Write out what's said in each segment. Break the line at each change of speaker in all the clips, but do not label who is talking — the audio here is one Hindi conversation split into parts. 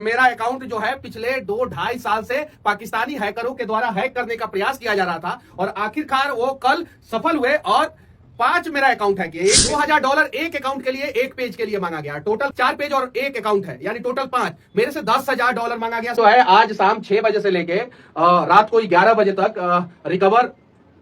मेरा अकाउंट जो है पिछले 2-2.5 साल से पाकिस्तानी हैकरों के द्वारा हैक करने का प्रयास किया जा रहा था और आखिरकार वो कल सफल हुए और 5 मेरा अकाउंट है कि $2000 एक अकाउंट के लिए, एक पेज के लिए मांगा गया। टोटल 4 पेज और एक अकाउंट है, यानी टोटल 5। मेरे से $10,000 मांगा गया। तो है आज शाम 6 बजे से लेके रात को 11 बजे तक recover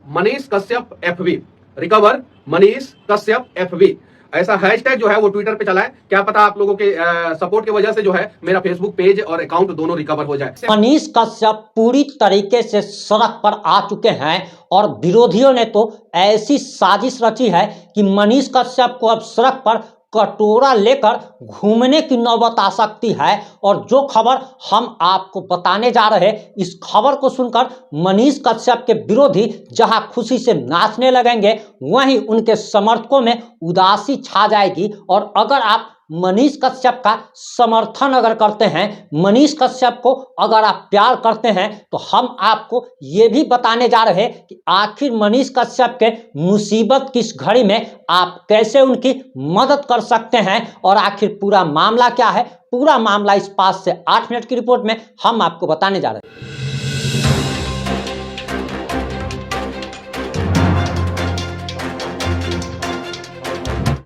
Manish Kashyap FB, recover Manish Kashyap FB ऐसा हैशटैग जो है वो ट्विटर पे चला है। क्या पता आप लोगों के सपोर्ट की वजह से जो है मेरा फेसबुक पेज और अकाउंट दोनों रिकवर हो जाए।
मनीष कश्यप पूरी तरीके से सड़क पर आ चुके हैं और विरोधियों ने तो ऐसी साजिश रची है कि मनीष कश्यप को अब सड़क पर कटोरा लेकर घूमने की नौबत आ सकती है। और जो खबर हम आपको बताने जा रहे हैं, इस खबर को सुनकर मनीष कश्यप के विरोधी जहां खुशी से नाचने लगेंगे, वहीं उनके समर्थकों में उदासी छा जाएगी। और अगर आप मनीष कश्यप का समर्थन अगर करते हैं, मनीष कश्यप को अगर आप प्यार करते हैं, तो हम आपको ये भी बताने जा रहे हैं कि आखिर मनीष कश्यप के मुसीबत किस घड़ी में आप कैसे उनकी मदद कर सकते हैं और आखिर पूरा मामला क्या है। पूरा मामला इस 5 से 8 मिनट की रिपोर्ट में हम आपको बताने जा रहे हैं।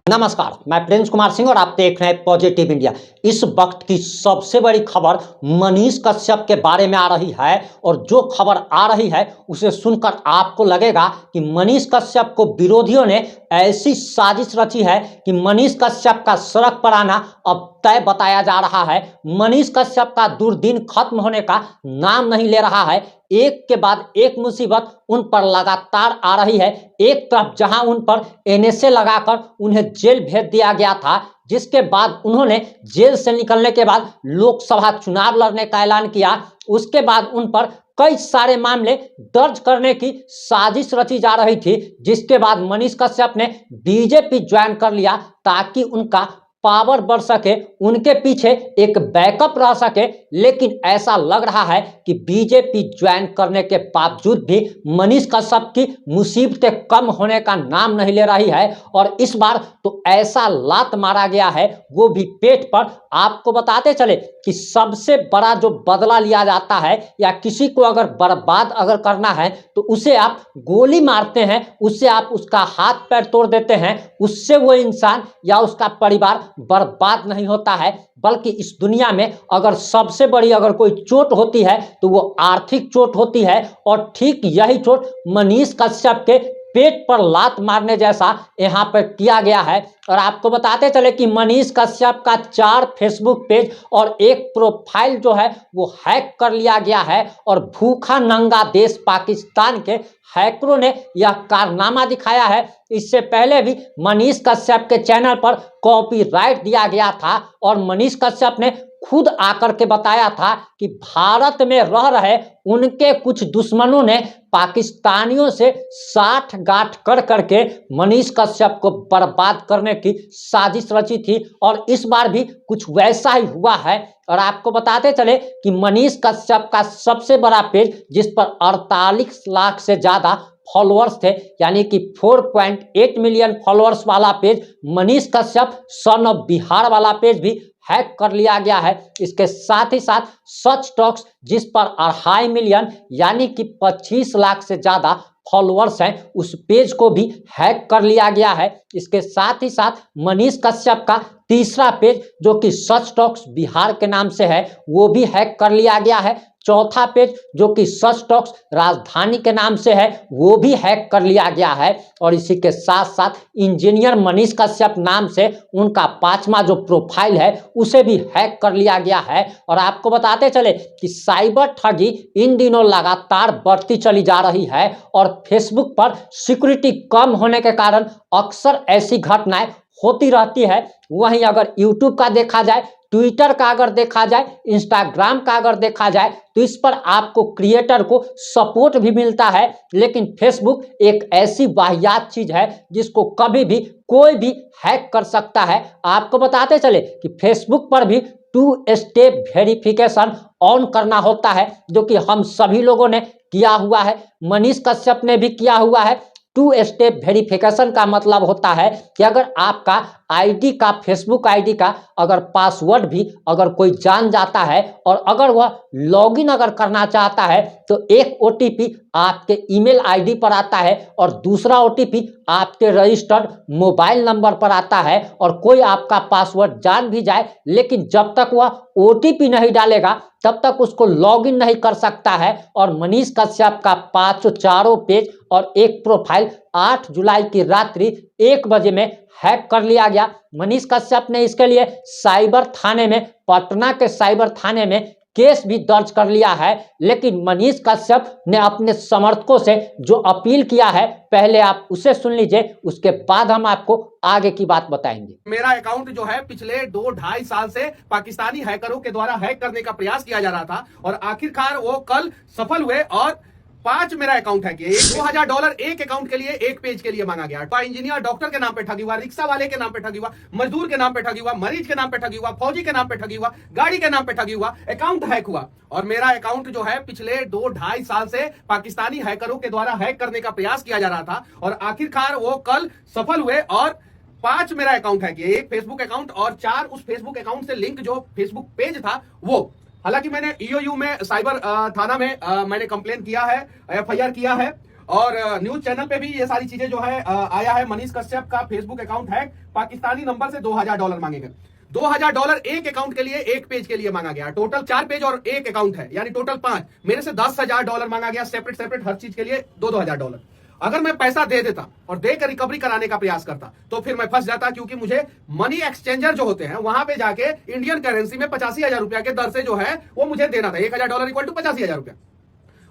नमस्कार, मैं प्रिंस कुमार सिंह और आप देख रहे हैं पॉजिटिव इंडिया। इस वक्त की सबसे बड़ी खबर मनीष कश्यप के बारे में आ रही है और जो खबर आ रही है उसे सुनकर आपको लगेगा कि मनीष कश्यप को विरोधियों ने ऐसी साजिश रची है कि मनीष कश्यप का सड़क पर आना अब तय बताया जा रहा है। मनीष कश्यप का दुर्दिन खत्म होने का नाम नहीं ले रहा है। एक के बाद एक मुसीबत उन पर लगातार आ रही है। एक तरफ जहां उन पर NSA लगाकर उन्हें जेल भेज दिया गया था, जिसके बाद उन्होंने जेल से निकलने के बाद लोकसभा चुनाव लड़ने का ऐलान किया। उसके बाद उन पर कई सारे मामले दर्ज करने की साजिश रची जा रही थी, जिसके बाद मनीष कश्यप ने BJP ज्वाइन कर लिया ताकि उनका पावर बढ़ सके, उनके पीछे एक बैकअप रह सके। लेकिन ऐसा लग रहा है कि BJP ज्वाइन करने के बावजूद भी मनीष कश्यप की मुसीबतें कम होने का नाम नहीं ले रही है। और इस बार तो ऐसा लात मारा गया है, वो भी पेट पर। आपको बताते चले कि सबसे बड़ा जो बदला लिया जाता है या किसी को अगर बर्बाद अगर करना है तो उसे आप गोली मारते हैं, उससे आप उसका हाथ पैर तोड़ देते हैं, उससे वो इंसान या उसका परिवार बर्बाद नहीं होता है। बल्कि इस दुनिया में अगर सबसे बड़ी अगर कोई चोट होती है तो वो आर्थिक चोट होती है। और ठीक यही चोट मनीष कश्यप के पेट पर लात मारने जैसा यहाँ पर किया गया है। और आपको बताते चले कि मनीष कश्यप का 4 फेसबुक पेज और एक प्रोफाइल जो है वो हैक कर लिया गया है। और भूखा नंगा देश पाकिस्तान के हैकरों ने यह कारनामा दिखाया है। इससे पहले भी मनीष कश्यप के चैनल पर कॉपीराइट दिया गया था और मनीष कश्यप ने खुद आकर के बताया था कि भारत में रह रहे उनके कुछ दुश्मनों ने पाकिस्तानियों से साठ गांठ कर करके मनीष कश्यप को बर्बाद करने की साजिश रची थी। और इस बार भी कुछ वैसा ही हुआ है। और आपको बताते चले कि मनीष कश्यप का सबसे बड़ा पेज, जिस पर 48 लाख से ज्यादा फॉलोअर्स थे, यानी कि 4.8 मिलियन फॉलोअर्स वाला page Manish Kashyap son of Bihar वाला पेज भी हैक कर लिया गया है। इसके साथ ही साथ सच टॉक्स, जिस पर 2.5 मिलियन यानी कि 25 लाख से ज्यादा फॉलोअर्स हैं, उस पेज को भी हैक कर लिया गया है। इसके साथ ही साथ मनीष कश्यप का तीसरा पेज जो कि सच टॉक्स बिहार के नाम से है, वो भी हैक कर लिया गया है। चौथा पेज जो कि सच टॉक्स राजधानी के नाम से है, वो भी हैक कर लिया गया है। और इसी के साथ साथ इंजीनियर मनीष कश्यप नाम से उनका 5वां जो प्रोफाइल है उसे भी हैक कर लिया गया है। और आपको बताते चले कि साइबर ठगी इन दिनों लगातार बढ़ती चली जा रही है और फेसबुक पर सिक्योरिटी कम होने के कारण अक्सर ऐसी घटनाएं होती रहती है। वहीं अगर यूट्यूब का देखा जाए, ट्विटर का अगर देखा जाए, इंस्टाग्राम का अगर देखा जाए, तो इस पर आपको क्रिएटर को सपोर्ट भी मिलता है। लेकिन फेसबुक एक ऐसी वाहियात चीज है जिसको कभी भी कोई भी हैक कर सकता है। आपको बताते चले कि फेसबुक पर भी 2 स्टेप वेरिफिकेशन ऑन करना होता है, जो कि हम सभी लोगों ने किया हुआ है, मनीष कश्यप ने भी किया हुआ है। 2 स्टेप वेरिफिकेशन का मतलब होता है कि अगर आपका आईडी का, फेसबुक आईडी का अगर पासवर्ड भी अगर कोई जान जाता है और अगर वह लॉगिन अगर करना चाहता है तो एक ओटीपी आपके ईमेल आईडी पर आता है और दूसरा ओटीपी आपके रजिस्टर्ड मोबाइल नंबर पर आता है। और कोई आपका पासवर्ड जान भी जाए लेकिन जब तक वह ओटीपी नहीं डालेगा तब तक उसको लॉगिन नहीं कर सकता है। और मनीष कश्यप का चारों पेज और एक प्रोफाइल 8 जुलाई की रात्रि 1 बजे में हैक कर लिया गया। मनीष कश्यप ने इसके लिए साइबर थाने में, पटना के साइबर थाने में केस भी दर्ज कर लिया है। लेकिन मनीष कश्यप ने अपने समर्थकों से जो अपील किया है पहले आप उसे सुन लीजिए, उसके बाद हम आपको आगे की बात बताएंगे।
मेरा अकाउंट जो है पिछले 2-2.5 साल से पाकिस्तानी हैकरों के द्वारा हैक करने का प्रयास किया जा रहा था और आखिरकार वो कल सफल हुए और 5 मेरा अकाउंट है कि $2000 एक अकाउंट के लिए, एक पेज के लिए मांगा गया। इंजीनियर, डॉक्टर के नाम पे ठगी हुआ, रिक्शा वाले के नाम पे ठगी हुआ, मजदूर के नाम पे ठगी हुआ, मरीज के नाम पे ठगी हुआ, फौजी के नाम पे ठगी हुआ, गाड़ी के नाम पे ठगी हुआ, अकाउंट हैक हुआ। और मेरा अकाउंट जो है पिछले 2-2.5 साल से पाकिस्तानी हैकरों के द्वारा हैक करने का प्रयास किया जा रहा था और आखिरकार वो कल सफल हुए और 5 मेरा अकाउंट है कि एक फेसबुक अकाउंट और 4 उस फेसबुक अकाउंट से लिंक जो फेसबुक पेज था वो। हालांकि मैंने ईओयू में साइबर थाना में मैंने कंप्लेन किया है, एफआईआर किया है और न्यूज चैनल पे भी ये सारी चीजें जो है आया है। मनीष कश्यप का Facebook account hack, Pakistani number से $2000 मांगे गए। $2000 एक अकाउंट के लिए, एक पेज के लिए मांगा गया। टोटल 4 पेज और एक अकाउंट है, यानी टोटल 5। मेरे से $10,000 मांगा गया, सेपरेट हर चीज के लिए $2,000। अगर मैं पैसा दे देता और देकर रिकवरी कराने का प्रयास करता तो फिर मैं फंस जाता, क्योंकि मुझे मनी एक्सचेंजर जो होते हैं वहां पे जाके इंडियन करेंसी में 85,000 रुपया के दर से जो है वो मुझे देना था। $1,000 इक्वल टू 85,000 रुपया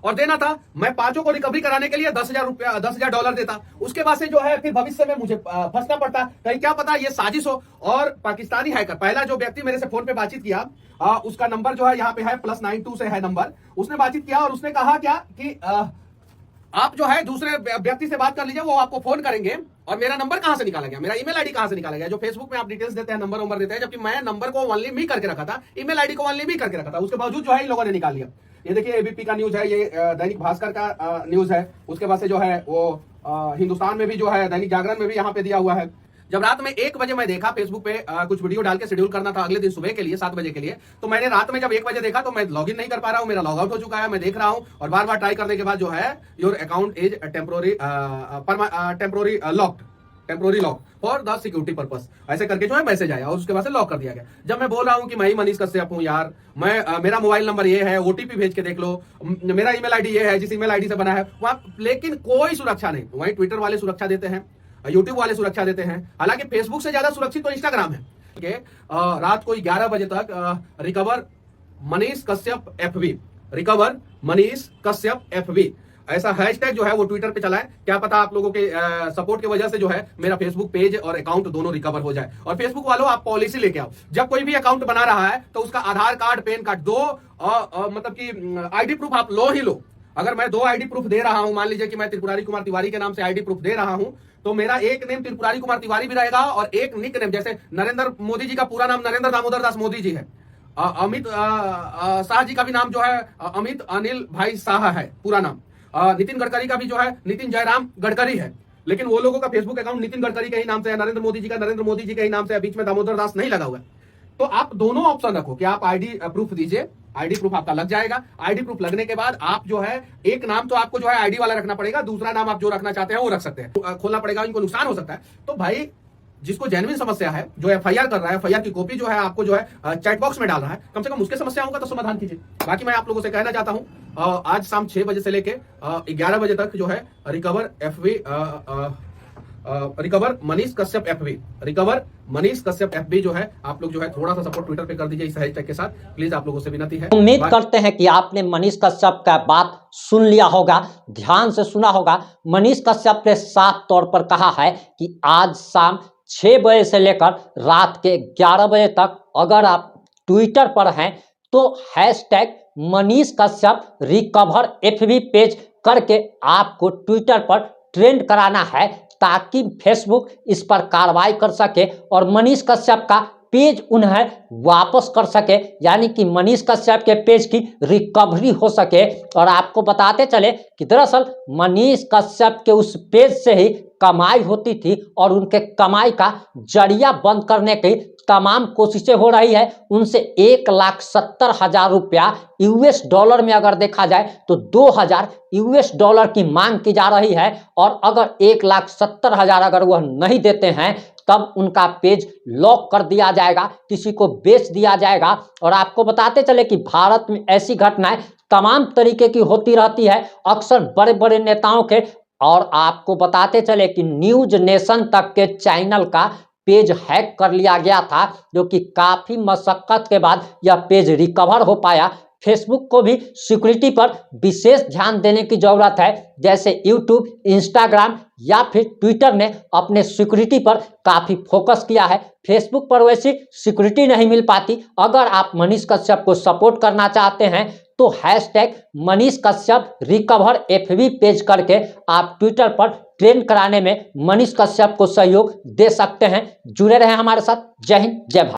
और देना था। मैं 5 को रिकवरी कराने के लिए $10,000 देता। उसके बाद से जो है फिर भविष्य में मुझे फंसना पड़ता, कहीं क्या पता ये साजिश हो। और पाकिस्तानी हैकर, पहला जो व्यक्ति मेरे से फोन पे बातचीत किया उसका नंबर जो है यहाँ पे है +92 से है नंबर। उसने बातचीत किया और उसने कहा क्या कि आप जो है दूसरे व्यक्ति से बात कर लीजिए, वो आपको फोन करेंगे। और मेरा नंबर कहां से निकाला गया, मेरा ईमेल आईडी कहां से निकाला गया? जो फेसबुक में आप डिटेल्स देते हैं, नंबर देते हैं, जबकि मैं नंबर को ओनली मी करके रखा था, ईमेल आईडी को ओनली मी करके रखा था। उसके बावजूद जो है इन लोगों ने निकाल लिया। ये देखिए एबीपी का न्यूज है, ये दैनिक भास्कर का न्यूज है। उसके बाद से जो है वो हिंदुस्तान में भी जो है, दैनिक जागरण में भी यहाँ पे दिया हुआ है। जब रात में 1 बजे मैं देखा फेसबुक पे कुछ वीडियो डाल के शेड्यूल करना था अगले दिन सुबह के लिए 7 बजे के लिए, तो मैंने रात में जब 1 बजे देखा तो मैं लॉगिन नहीं कर पा रहा हूं, मेरा लॉग आउट हो चुका है। मैं देख रहा हूं और बार बार ट्राई करने के बाद जो है your account is temporary lock for the security purpose, ऐसे करके जो है मैसेज आया और उसके बाद से लॉक कर दिया गया। जब मैं बोल रहा हूं कि मैं ही मनीष कश्यप हूं यार, मैं मेरा मोबाइल नंबर ये है, ओटीपी भेज के देख लो, मेरा ईमेल आईडी ये है जिस ईमेल आईडी से बना है वहां, लेकिन कोई सुरक्षा नहीं। वहीं ट्विटर वाले सुरक्षा देते हैं, यूट्यूब वाले सुरक्षा देते हैं। हालांकि फेसबुक से ज्यादा सुरक्षित तो इंस्टाग्राम है। रात को 11 बजे तक recover Manish Kashyap FB, recover Manish Kashyap FB ऐसा हैशटैग जो है वो ट्विटर पे चला है। क्या पता आप लोगों के सपोर्ट की वजह से जो है मेरा फेसबुक पेज और अकाउंट दोनों रिकवर हो जाए। और फेसबुक वालों, आप पॉलिसी लेके आओ, जब कोई भी अकाउंट बना रहा है तो उसका आधार कार्ड, पैन कार्ड, मतलब कि आईडी प्रूफ आप लो ही लो। अगर मैं 2 आईडी प्रूफ दे रहा हूं, मान लीजिए कि मैं त्रिपुरारी कुमार तिवारी के नाम से आईडी प्रूफ दे रहा हूं, तो मेरा एक नेम त्रिपुरारी कुमार तिवारी भी रहेगा और एक निक नेम, जैसे नरेंद्र मोदी जी का पूरा नाम नरेंद्र दामोदर दास मोदी जी है, अमित शाह जी का भी नाम जो है अमित अनिल भाई शाह है पूरा नाम, नितिन गडकरी का भी जो है नितिन जयराम गडकरी है। लेकिन वो लोगों का फेसबुक अकाउंट नितिन गडकरी के ही नाम से है, नरेंद्र मोदी जी का नरेंद्र मोदी जी के ही नाम से है, बीच में दामोदर दास नहीं लगा हुआ है। तो आप दोनों ऑप्शन रखो कि आप आईडी प्रूफ दीजिए, आईडी प्रूफ आपका लग जाएगा। आईडी प्रूफ लगने के बाद आप जो है एक नाम तो आपको जो है आईडी वाला रखना पड़ेगा, दूसरा नाम आप जो रखना चाहते हैं वो रख सकते हैं। खोलना पड़ेगा, इनको नुकसान हो सकता है। तो भाई जिसको जेन्युइन समस्या है, जो एफआईआर कर रहा है, एफआईआर की कॉपी जो है आपको जो है चैट बॉक्स में डाल रहा है, कम से कम उसके समस्याओं का तो समाधान कीजिए। बाकी मैं आप लोगों से कहना चाहता हूं आज शाम 6 बजे से लेके 11 बजे तक जो है recover Manish Kashyap FB, recover Manish Kashyap FB जो है, आप लोग जो है थोड़ा सा सपोर्ट ट्विटर पे कर दीजिए इस हैशटैग के साथ, प्लीज आप लोगों से विनती है।
उम्मीद करते हैं कि आपने मनीष कश्यप का बात सुन लिया होगा, ध्यान से सुना होगा। मनीष कश्यप ने साफ तौर पर कहा है कि आज शाम 6 बजे से लेकर रात के 11 बजे तक अगर आप ट्विटर पर हैं तो hashtag Manish Kashyap recover FB page करके आपको ट्विटर पर ट्रेंड कराना है, ताकि फेसबुक इस पर कार्रवाई कर सके और मनीष कश्यप का पेज उन्हें वापस कर सके, यानी कि मनीष कश्यप के पेज की रिकवरी हो सके। और आपको बताते चले कि दरअसल मनीष कश्यप के उस पेज से ही कमाई होती थी और उनके कमाई का जरिया बंद करने की तमाम कोशिशें हो रही है। उनसे 1,70,000 रुपया यूएस डॉलर में अगर देखा जाए तो 2,000 यूएस डॉलर की मांग की जा रही है। और अगर 1,70,000 अगर वह नहीं देते हैं तब उनका पेज लॉक कर दिया जाएगा, किसी को बेच दिया जाएगा। और आपको बताते चले कि भारत में ऐसी घटनाएं तमाम तरीके की होती रहती है, अक्सर बड़े बड़े नेताओं के। और आपको बताते चले कि न्यूज नेशन तक के चैनल का पेज हैक कर लिया गया था, जो कि काफी मशक्कत के बाद यह पेज रिकवर हो पाया। फेसबुक को भी सिक्योरिटी पर विशेष ध्यान देने की जरूरत है, जैसे यूट्यूब, इंस्टाग्राम या फिर ट्विटर ने अपने सिक्योरिटी पर काफी फोकस किया है। फेसबुक पर वैसी सिक्योरिटी नहीं मिल पाती। अगर आप मनीष कश्यप को सपोर्ट करना चाहते हैं तो hashtag Manish Kashyap recover FB page करके आप ट्विटर पर ट्रेंड कराने में मनीष कश्यप को सहयोग दे सकते हैं। जुड़े रहें हमारे साथ। जय हिंद, जय भारत।